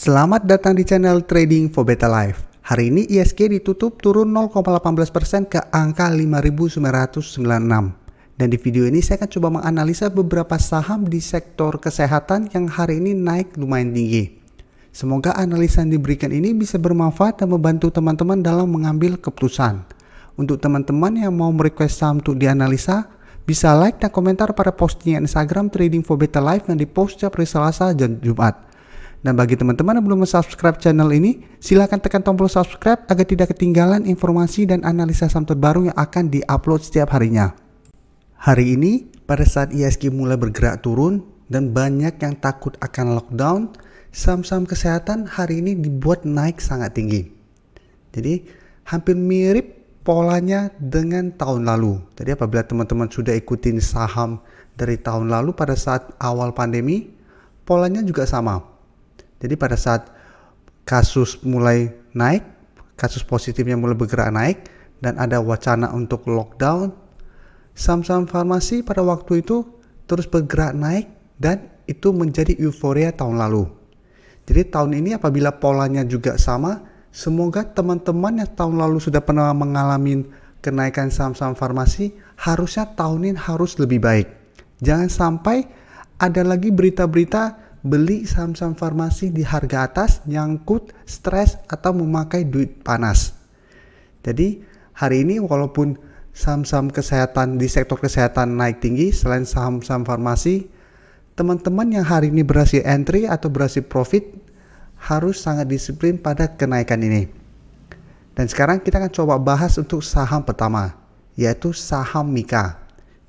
Selamat datang di channel Trading for Better Life. Hari ini ISG ditutup turun 0,18% ke angka 5.996. Dan di video ini saya akan coba menganalisa beberapa saham di sektor kesehatan yang hari ini naik lumayan tinggi. Semoga analisa yang diberikan ini bisa bermanfaat dan membantu teman-teman dalam mengambil keputusan. Untuk teman-teman yang mau merequest saham untuk dianalisa, bisa like dan komentar pada postingan Instagram Trading for Better Life yang dipost setiap hari Selasa dan Jumat. Dan bagi teman-teman yang belum subscribe channel ini, silakan tekan tombol subscribe agar tidak ketinggalan informasi dan analisa saham terbaru yang akan diupload setiap harinya. Hari ini, pada saat ISG mulai bergerak turun dan banyak yang takut akan lockdown, saham-saham kesehatan hari ini dibuat naik sangat tinggi. Jadi, hampir mirip polanya dengan tahun lalu. Jadi, apabila teman-teman sudah ikutin saham dari tahun lalu pada saat awal pandemi, polanya juga sama. Jadi pada saat kasus mulai naik, kasus positifnya mulai bergerak naik, dan ada wacana untuk lockdown, saham-saham farmasi pada waktu itu terus bergerak naik dan itu menjadi euforia tahun lalu. Jadi tahun ini apabila polanya juga sama, semoga teman-teman yang tahun lalu sudah pernah mengalami kenaikan saham-saham farmasi, harusnya tahun ini harus lebih baik. Jangan sampai ada lagi berita-berita beli saham-saham farmasi di harga atas, nyangkut, stres, atau memakai duit panas. Jadi hari ini walaupun saham-saham kesehatan di sektor kesehatan naik tinggi, selain saham-saham farmasi, teman-teman yang hari ini berhasil entry atau berhasil profit harus sangat disiplin pada kenaikan ini. Dan sekarang kita akan coba bahas untuk saham pertama, yaitu saham Mika.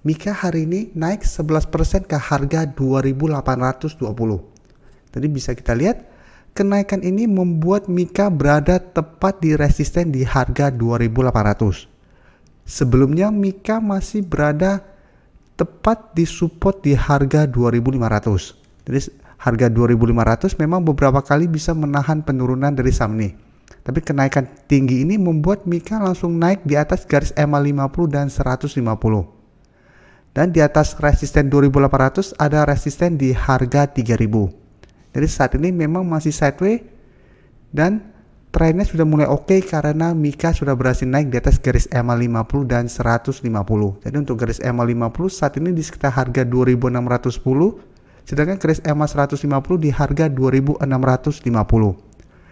Mika hari ini naik 11% ke harga 2.820. Jadi bisa kita lihat kenaikan ini membuat Mika berada tepat di resisten di harga 2.800. Sebelumnya Mika masih berada tepat di support di harga 2.500. Jadi harga 2.500 memang beberapa kali bisa menahan penurunan dari saham ini. Tapi kenaikan tinggi ini membuat Mika langsung naik di atas garis EMA 50 dan 150. Dan di atas resisten 2.800 ada resisten di harga 3.000. Jadi saat ini memang masih sideways dan trennya sudah mulai oke karena Mika sudah berhasil naik di atas garis EMA 50 dan 150. Jadi untuk garis EMA 50 saat ini di sekitar harga 2.610, sedangkan garis EMA 150 di harga 2.650.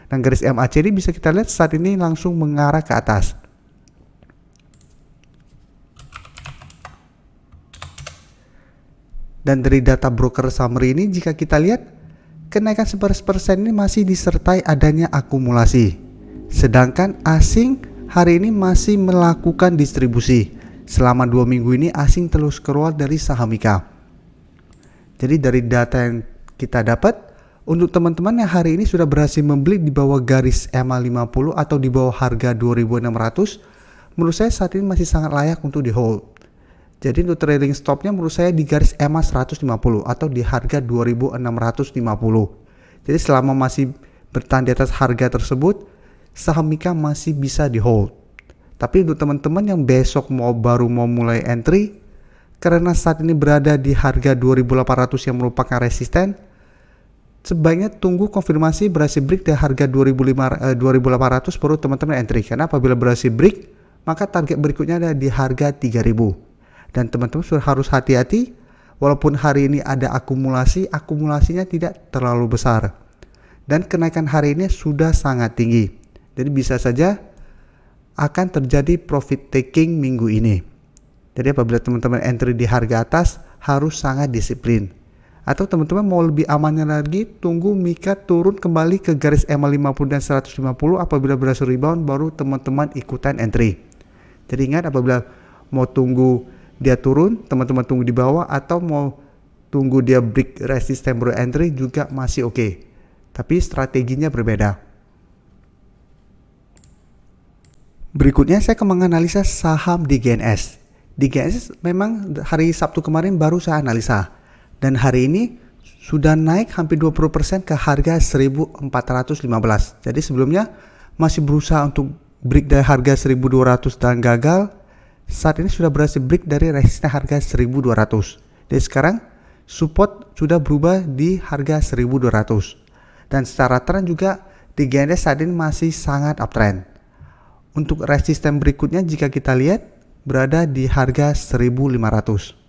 Dan garis MACD bisa kita lihat saat ini langsung mengarah ke atas. Dan dari data broker summary ini jika kita lihat kenaikan 11% ini masih disertai adanya akumulasi. Sedangkan asing hari ini masih melakukan distribusi. Selama 2 minggu ini asing terus keluar dari saham Mika. Jadi dari data yang kita dapat, untuk teman-teman yang hari ini sudah berhasil membeli di bawah garis EMA 50 atau di bawah harga 2.600, menurut saya saat ini masih sangat layak untuk di hold. Jadi untuk trailing stopnya menurut saya di garis EMA 150 atau di harga 2.650. Jadi selama masih bertahan di atas harga tersebut, saham Mika masih bisa di hold. Tapi untuk teman-teman yang besok baru mau mulai entry, karena saat ini berada di harga 2.800 yang merupakan resisten, sebaiknya tunggu konfirmasi berhasil break di harga 2.800 baru teman-teman entry. Karena apabila berhasil break, maka target berikutnya ada di harga 3.000. Dan teman-teman sudah harus hati-hati, walaupun hari ini ada akumulasinya tidak terlalu besar. Dan kenaikan hari ini sudah sangat tinggi. Jadi bisa saja akan terjadi profit taking minggu ini. Jadi apabila teman-teman entry di harga atas harus sangat disiplin. Atau teman-teman mau lebih amannya lagi, tunggu Mika turun kembali ke garis EMA 50 dan 150, apabila berhasil rebound baru teman-teman ikutan entry. Jadi ingat apabila mau tunggu dia turun, teman-teman tunggu di bawah, atau mau tunggu dia break resisten baru entry juga masih oke. Tapi strateginya berbeda. Berikutnya saya akan menganalisa saham di GNS. Di GNS memang hari Sabtu kemarin baru saya analisa. Dan hari ini sudah naik hampir 20% ke harga 1.415. Jadi sebelumnya masih berusaha untuk break dari harga 1.200 dan gagal. Saat ini sudah berhasil break dari resisten harga 1.200. Jadi sekarang support sudah berubah di harga 1.200. Dan secara tren juga di GNS saat ini masih sangat uptrend. Untuk resisten berikutnya jika kita lihat berada di harga 1.500.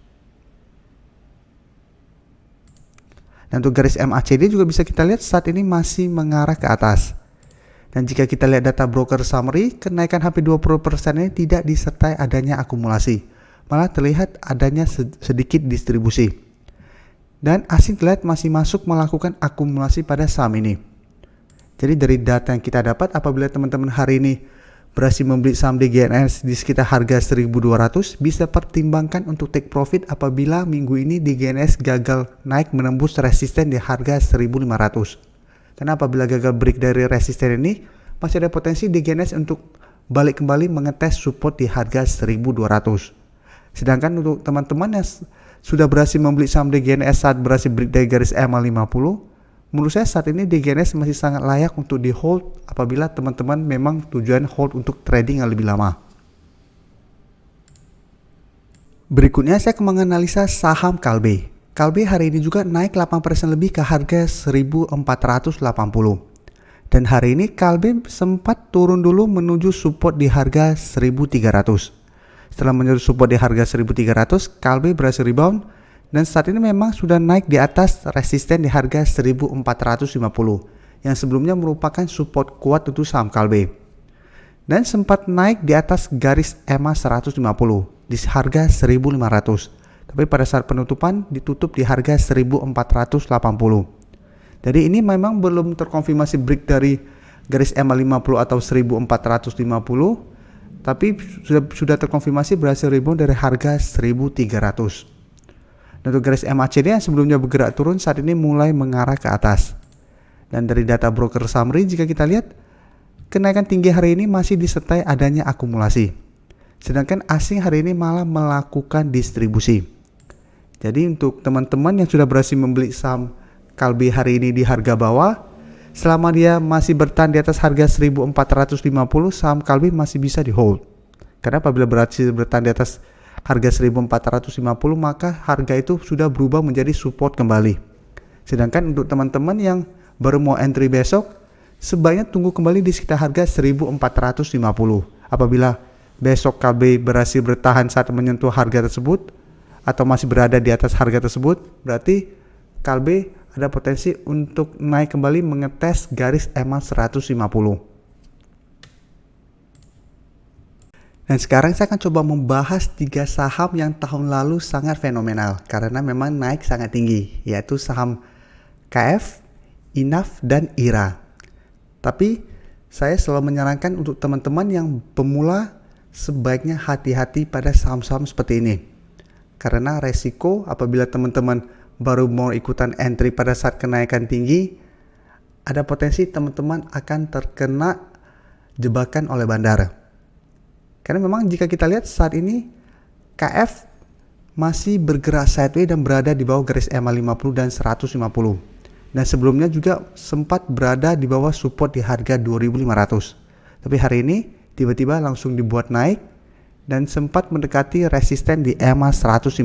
Dan untuk garis MACD juga bisa kita lihat saat ini masih mengarah ke atas. Dan jika kita lihat data broker summary, kenaikan hampir 20% ini tidak disertai adanya akumulasi. Malah terlihat adanya sedikit distribusi. Dan asing terlihat masih masuk melakukan akumulasi pada saham ini. Jadi dari data yang kita dapat, apabila teman-teman hari ini berhasil membeli saham di GNS di sekitar harga 1.200, bisa pertimbangkan untuk take profit apabila minggu ini di GNS gagal naik menembus resisten di harga 1.500. Karena apabila gagal break dari resisten ini, masih ada potensi di GNS untuk balik kembali mengetes support di harga 1.200. Sedangkan untuk teman-teman yang sudah berhasil membeli saham di GNS saat berhasil break dari garis EMA 50, menurut saya saat ini di GNS masih sangat layak untuk di hold apabila teman-teman memang tujuan hold untuk trading yang lebih lama. Berikutnya saya akan menganalisa saham Kalbe. Kalbe hari ini juga naik 8% lebih ke harga 1.480. Dan hari ini Kalbe sempat turun dulu menuju support di harga 1.300. Setelah menuju support di harga 1.300, Kalbe berhasil rebound dan saat ini memang sudah naik di atas resisten di harga 1.450 yang sebelumnya merupakan support kuat untuk saham Kalbe. Dan sempat naik di atas garis EMA 150 di harga 1.500. Tapi pada saat penutupan ditutup di harga 1.480. Jadi ini memang belum terkonfirmasi break dari garis EMA 50 atau 1.450, tapi sudah terkonfirmasi berhasil rebound dari harga 1.300. Dan untuk garis MACD yang sebelumnya bergerak turun saat ini mulai mengarah ke atas. Dan dari data broker summary jika kita lihat, kenaikan tinggi hari ini masih disertai adanya akumulasi. Sedangkan asing hari ini malah melakukan distribusi. Jadi untuk teman-teman yang sudah berhasil membeli saham Kalbe hari ini di harga bawah, selama dia masih bertahan di atas harga 1.450, saham Kalbe masih bisa di hold. Karena apabila berhasil bertahan di atas harga 1.450, maka harga itu sudah berubah menjadi support kembali. Sedangkan untuk teman-teman yang baru mau entry besok, sebaiknya tunggu kembali di sekitar harga 1.450. Apabila besok Kalbe berhasil bertahan saat menyentuh harga tersebut atau masih berada di atas harga tersebut, berarti Kalbe ada potensi untuk naik kembali mengetes garis EMA 150. Dan sekarang saya akan coba membahas 3 saham yang tahun lalu sangat fenomenal karena memang naik sangat tinggi, yaitu saham KF, INAF, dan IRA. Tapi saya selalu menyarankan untuk teman-teman yang pemula sebaiknya hati-hati pada saham-saham seperti ini. Karena resiko apabila teman-teman baru mau ikutan entry pada saat kenaikan tinggi, ada potensi teman-teman akan terkena jebakan oleh bandar. Karena memang jika kita lihat saat ini KF masih bergerak sideways dan berada di bawah garis EMA 50 dan 150. Dan sebelumnya juga sempat berada di bawah support di harga 2.500. Tapi hari ini tiba-tiba langsung dibuat naik dan sempat mendekati resisten di EMA 150.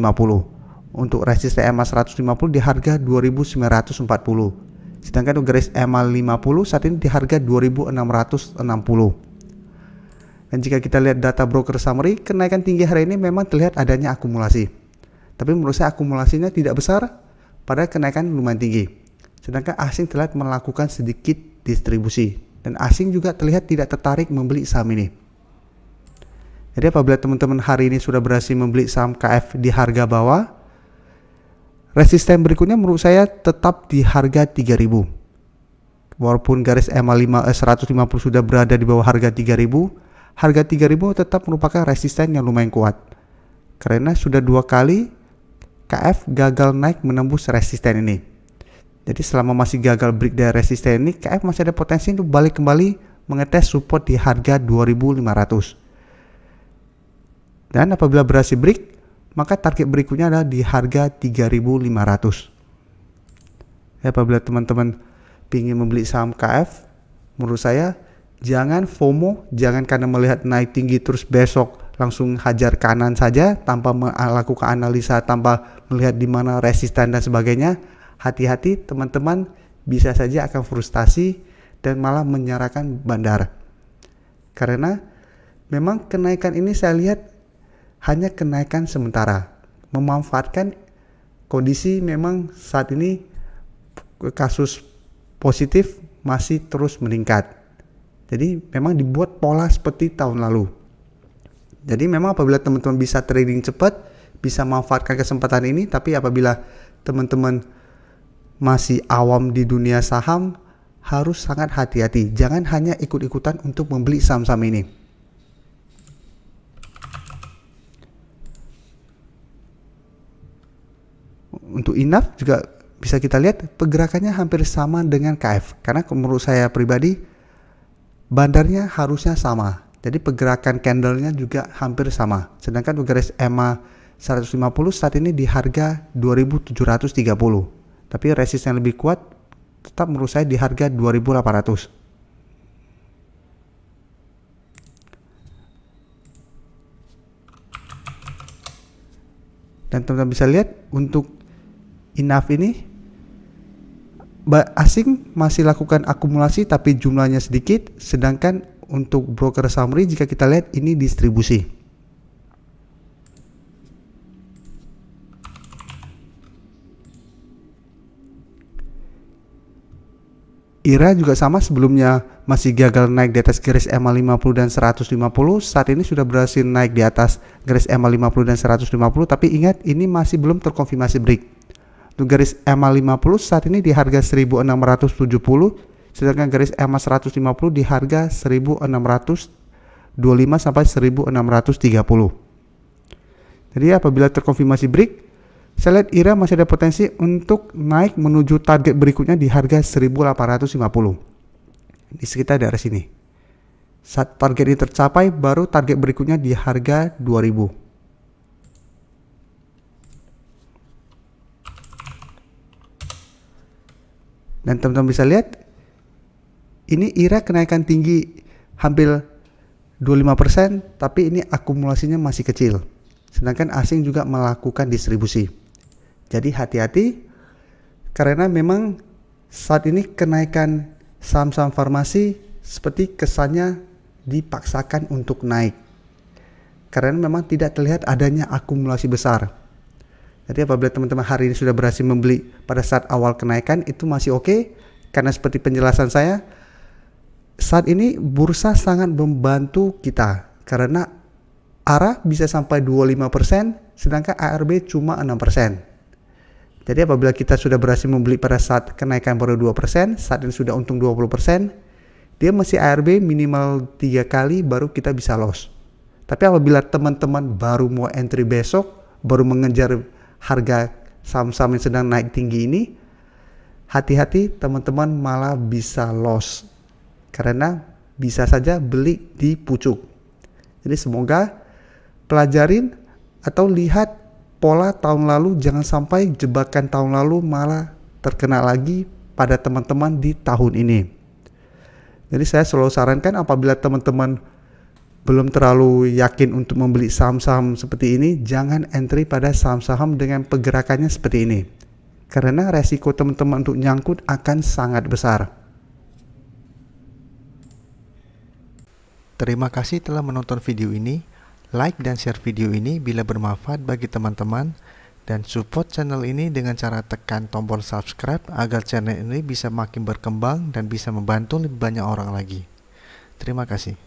Untuk resisten EMA 150 di harga 2.940. Sedangkan untuk garis EMA 50 saat ini di harga 2.660. Dan jika kita lihat data broker summary, kenaikan tinggi hari ini memang terlihat adanya akumulasi. Tapi menurut saya akumulasinya tidak besar pada kenaikan lumayan tinggi. Sedangkan asing terlihat melakukan sedikit distribusi. Dan asing juga terlihat tidak tertarik membeli saham ini. Jadi apabila teman-teman hari ini sudah berhasil membeli saham KF di harga bawah, resisten berikutnya menurut saya tetap di harga 3.000. Walaupun garis EMA 150 sudah berada di bawah harga 3.000, harga 3.000 tetap merupakan resisten yang lumayan kuat. Karena sudah 2 kali KF gagal naik menembus resisten ini. Jadi selama masih gagal break dari resisten ini, KF masih ada potensi untuk balik kembali mengetes support di harga 2.500. Dan apabila berhasil break, maka target berikutnya adalah di harga 3.500. Apabila teman-teman ingin membeli saham KF, menurut saya jangan FOMO, jangan karena melihat naik tinggi terus besok langsung hajar kanan saja tanpa melakukan analisa, tanpa melihat di mana resisten dan sebagainya. Hati-hati teman-teman, bisa saja akan frustasi dan malah menyerahkan bandar. Karena memang kenaikan ini saya lihat hanya kenaikan sementara, memanfaatkan kondisi memang saat ini kasus positif masih terus meningkat. Jadi memang dibuat pola seperti tahun lalu. Jadi memang apabila teman-teman bisa trading cepat, bisa manfaatkan kesempatan ini, tapi apabila teman-teman masih awam di dunia saham, harus sangat hati-hati. Jangan hanya ikut-ikutan untuk membeli saham-saham ini. Untuk INAF juga bisa kita lihat pergerakannya hampir sama dengan KF. Karena menurut saya pribadi, bandarnya harusnya sama. Jadi pergerakan candlenya juga hampir sama. Sedangkan untuk garis EMA 150 saat ini di harga 2730. Tapi resist yang lebih kuat tetap menurut saya di harga 2800. Dan teman-teman bisa lihat untuk INAF ini asing masih lakukan akumulasi tapi jumlahnya sedikit, sedangkan untuk broker summary jika kita lihat ini distribusi. IRA juga sama, sebelumnya masih gagal naik di atas garis EMA 50 dan 150, saat ini sudah berhasil naik di atas garis EMA 50 dan 150, tapi ingat ini masih belum terkonfirmasi break. Untuk garis EMA 50 saat ini di harga 1670, sedangkan garis EMA 150 di harga 1625 sampai 1630. Jadi apabila terkonfirmasi break, saya lihat IRA masih ada potensi untuk naik menuju target berikutnya di harga 1850. Di sekitar daerah sini. Saat target ini tercapai, baru target berikutnya di harga 2000. Dan teman-teman bisa lihat, ini IRA kenaikan tinggi hampir 25%, tapi ini akumulasinya masih kecil. Sedangkan asing juga melakukan distribusi. Jadi hati-hati, karena memang saat ini kenaikan saham-saham farmasi seperti kesannya dipaksakan untuk naik. Karena memang tidak terlihat adanya akumulasi besar. Jadi apabila teman-teman hari ini sudah berhasil membeli pada saat awal kenaikan, itu masih oke. Karena seperti penjelasan saya, saat ini bursa sangat membantu kita. Karena ARA bisa sampai 25%, sedangkan ARB cuma 6%. Jadi apabila kita sudah berhasil membeli pada saat kenaikan baru 2%, saat ini sudah untung 20%, dia masih ARB minimal 3 kali baru kita bisa loss. Tapi apabila teman-teman baru mau entry besok, baru mengejar harga saham-saham yang sedang naik tinggi ini, hati-hati teman-teman malah bisa loss. Karena bisa saja beli di pucuk. Jadi semoga pelajarin atau lihat pola tahun lalu, jangan sampai jebakan tahun lalu malah terkena lagi pada teman-teman di tahun ini. Jadi saya selalu sarankan apabila teman-teman belum terlalu yakin untuk membeli saham-saham seperti ini, jangan entry pada saham-saham dengan pergerakannya seperti ini. Karena resiko teman-teman untuk nyangkut akan sangat besar. Terima kasih telah menonton video ini. Like dan share video ini bila bermanfaat bagi teman-teman, dan support channel ini dengan cara tekan tombol subscribe agar channel ini bisa makin berkembang dan bisa membantu lebih banyak orang lagi. Terima kasih.